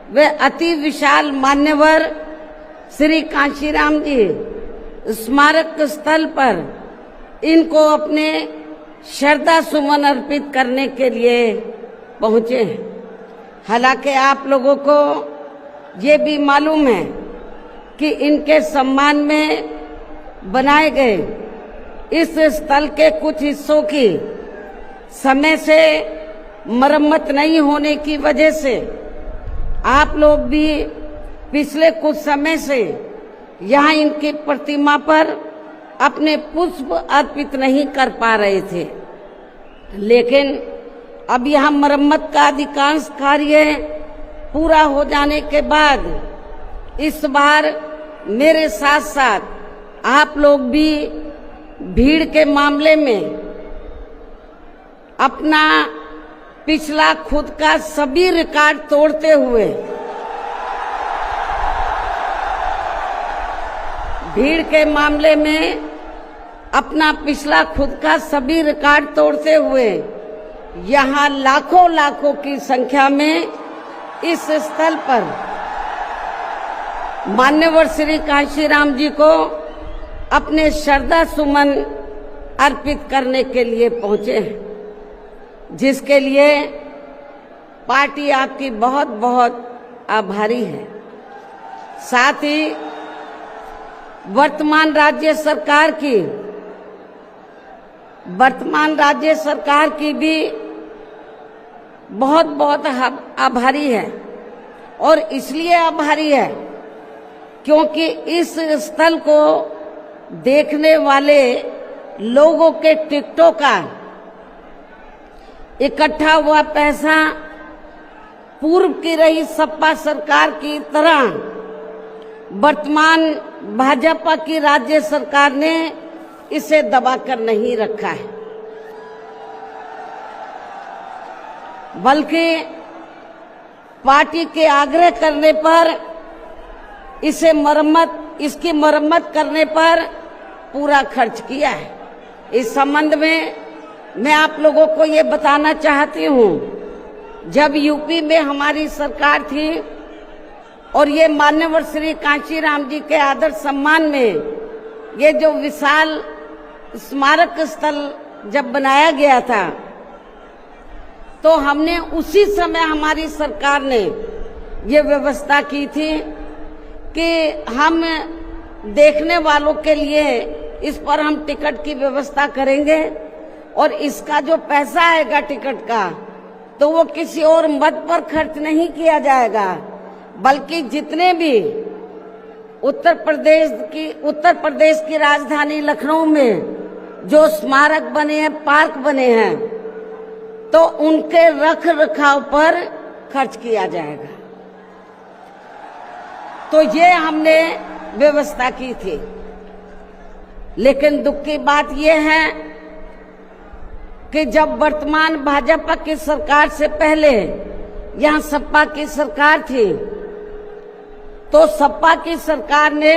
वे अति विशाल मान्यवर श्री कांशीराम जी स्मारक स्थल पर इनको अपने श्रद्धा सुमन अर्पित करने के लिए पहुंचे हैं। हालांकि आप लोगों को ये भी मालूम है कि इनके सम्मान में बनाए गए इस स्थल के कुछ हिस्सों की समय से मरम्मत नहीं होने की वजह से आप लोग भी पिछले कुछ समय से यहाँ इनकी प्रतिमा पर अपने पुष्प अर्पित नहीं कर पा रहे थे। लेकिन अब यहाँ मरम्मत का अधिकांश कार्य पूरा हो जाने के बाद इस बार मेरे साथ साथ आप लोग भी भीड़ के मामले में अपना पिछला खुद का सभी रिकॉर्ड तोड़ते हुए अपना पिछला खुद का सभी रिकॉर्ड तोड़ते हुए यहाँ लाखों लाखों की संख्या में इस स्थल पर मान्यवर श्री कांशीराम जी को अपने श्रद्धा सुमन अर्पित करने के लिए पहुंचे हैं, जिसके लिए पार्टी आपकी बहुत बहुत आभारी है। साथ ही वर्तमान राज्य सरकार की भी बहुत बहुत आभारी है। और इसलिए आभारी है क्योंकि इस स्थल को देखने वाले लोगों के टिकटों का इकट्ठा हुआ पैसा पूर्व की रही सपा सरकार की तरह वर्तमान भाजपा की राज्य सरकार ने इसे दबाकर नहीं रखा है, बल्कि पार्टी के आग्रह करने पर इसकी मरम्मत करने पर पूरा खर्च किया है। इस संबंध में मैं आप लोगों को ये बताना चाहती हूँ, जब यूपी में हमारी सरकार थी और ये मान्यवर श्री कांशीराम जी के आदर सम्मान में ये जो विशाल स्मारक स्थल जब बनाया गया था, तो हमने उसी समय हमारी सरकार ने ये व्यवस्था की थी कि हम देखने वालों के लिए इस पर हम टिकट की व्यवस्था करेंगे और इसका जो पैसा आएगा टिकट का, तो वो किसी और मद पर खर्च नहीं किया जाएगा, बल्कि जितने भी उत्तर प्रदेश की राजधानी लखनऊ में जो स्मारक बने हैं, पार्क बने हैं, तो उनके रख रखाव पर खर्च किया जाएगा। तो ये हमने व्यवस्था की थी। लेकिन दुख की बात यह है कि जब वर्तमान भाजपा की सरकार से पहले यहाँ सपा की सरकार थी, तो सपा की सरकार ने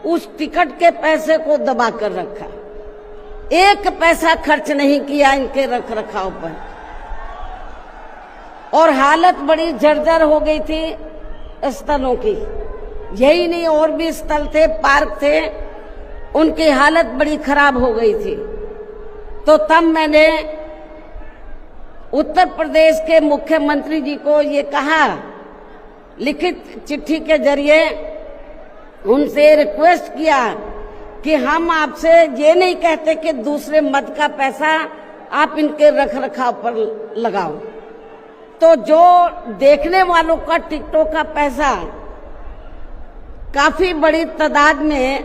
उस टिकट के पैसे को दबा कर रखा, एक पैसा खर्च नहीं किया इनके रख रखाव पर, और हालत बड़ी जर्जर हो गई थी स्थलों की। यही नहीं, और भी स्थल थे, पार्क थे, उनकी हालत बड़ी खराब हो गई थी। तो तब मैंने उत्तर प्रदेश के मुख्यमंत्री जी को ये कहा, लिखित चिट्ठी के जरिए उनसे रिक्वेस्ट किया कि हम आपसे ये नहीं कहते कि दूसरे मद का पैसा आप इनके रख रखाव पर लगाओ, तो जो देखने वालों का टिकटों का पैसा काफी बड़ी तादाद में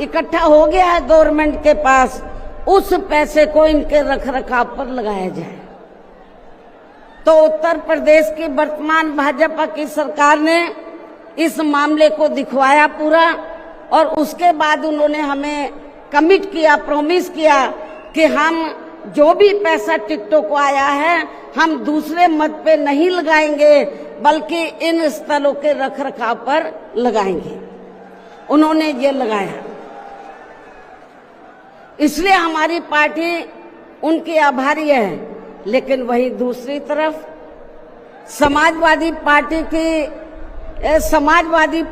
इकट्ठा हो गया है गवर्नमेंट के पास, उस पैसे को इनके रख रखाव पर लगाया जाए। तो उत्तर प्रदेश की वर्तमान भाजपा की सरकार ने इस मामले को दिखवाया पूरा, और उसके बाद उन्होंने हमें कमिट किया, प्रॉमिस किया कि हम जो भी पैसा टिकटों को आया है हम दूसरे मद पे नहीं लगाएंगे, बल्कि इन स्थलों के रख रखाव पर लगाएंगे। उन्होंने ये लगाया, इसलिए हमारी पार्टी उनकी आभारी है। लेकिन वहीं दूसरी तरफ समाजवादी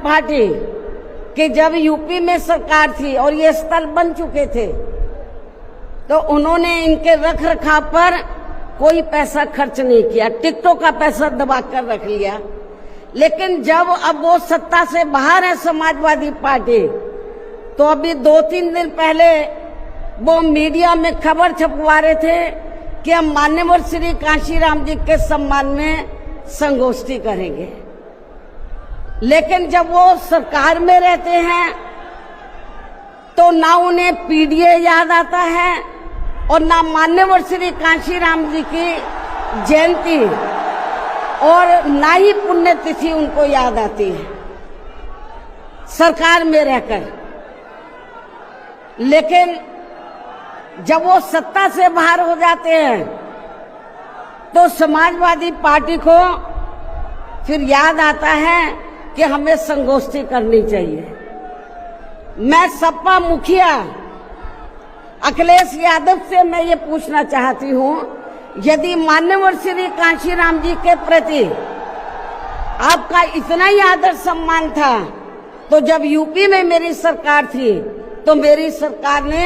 पार्टी की जब यूपी में सरकार थी और ये स्थल बन चुके थे, तो उन्होंने इनके रख रखाव पर कोई पैसा खर्च नहीं किया, टिकटों का पैसा दबा कर रख लिया। लेकिन जब अब वो सत्ता से बाहर है समाजवादी पार्टी, तो अभी 2-3 दिन पहले वो मीडिया में खबर छपवा रहे थे कि हम मान्यवर श्री कांशीराम जी के सम्मान में संगोष्ठी करेंगे। लेकिन जब वो सरकार में रहते हैं तो ना उन्हें पीडीए याद आता है और ना मान्यवर श्री कांशीराम जी की जयंती और ना ही पुण्यतिथि उनको याद आती है सरकार में रहकर। लेकिन जब वो सत्ता से बाहर हो जाते हैं तो समाजवादी पार्टी को फिर याद आता है कि हमें संगोष्ठी करनी चाहिए। मैं सपा मुखिया अखिलेश यादव से मैं ये पूछना चाहती हूँ, यदि मान्यवर श्री कांशीराम जी के प्रति आपका इतना ही आदर सम्मान था, तो जब यूपी में मेरी सरकार थी तो मेरी सरकार ने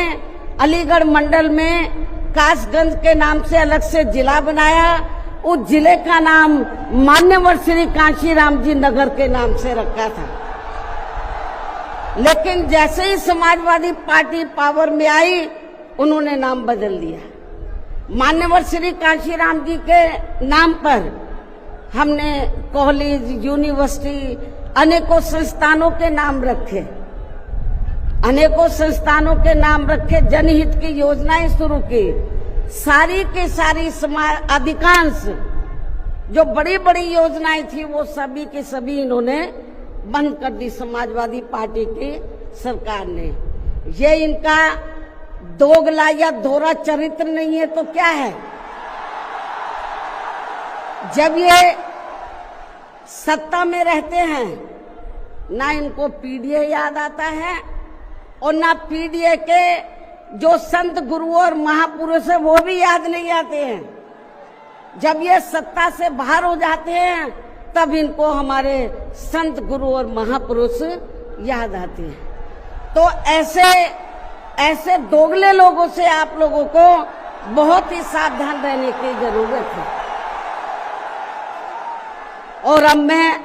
अलीगढ़ मंडल में कासगंज के नाम से अलग से जिला बनाया। उस जिले का नाम मान्यवर श्री कांशीराम जी नगर के नाम से रखा था। लेकिन जैसे ही समाजवादी पार्टी पावर में आई, उन्होंने नाम बदल दिया। मान्यवर श्री कांशीराम जी के नाम पर हमने कॉलेज, यूनिवर्सिटी, अनेकों संस्थानों के नाम रखे, अनेकों संस्थानों के नाम रखे, जनहित की योजनाएं शुरू की। सारी के सारी अधिकांश जो बड़ी बड़ी योजनाएं थी वो सभी के सभी इन्होंने बंद कर दी समाजवादी पार्टी की सरकार ने। ये इनका दोगला या दोहरा चरित्र नहीं है तो क्या है? जब ये सत्ता में रहते हैं ना इनको पीडीए याद आता है और ना पीडीए के जो संत गुरु और महापुरुष है वो भी याद नहीं आते हैं। जब ये सत्ता से बाहर हो जाते हैं तब इनको हमारे संत गुरु और महापुरुष याद आते हैं। तो ऐसे दोगले लोगों से आप लोगों को बहुत ही सावधान रहने की जरूरत है। और अब मैं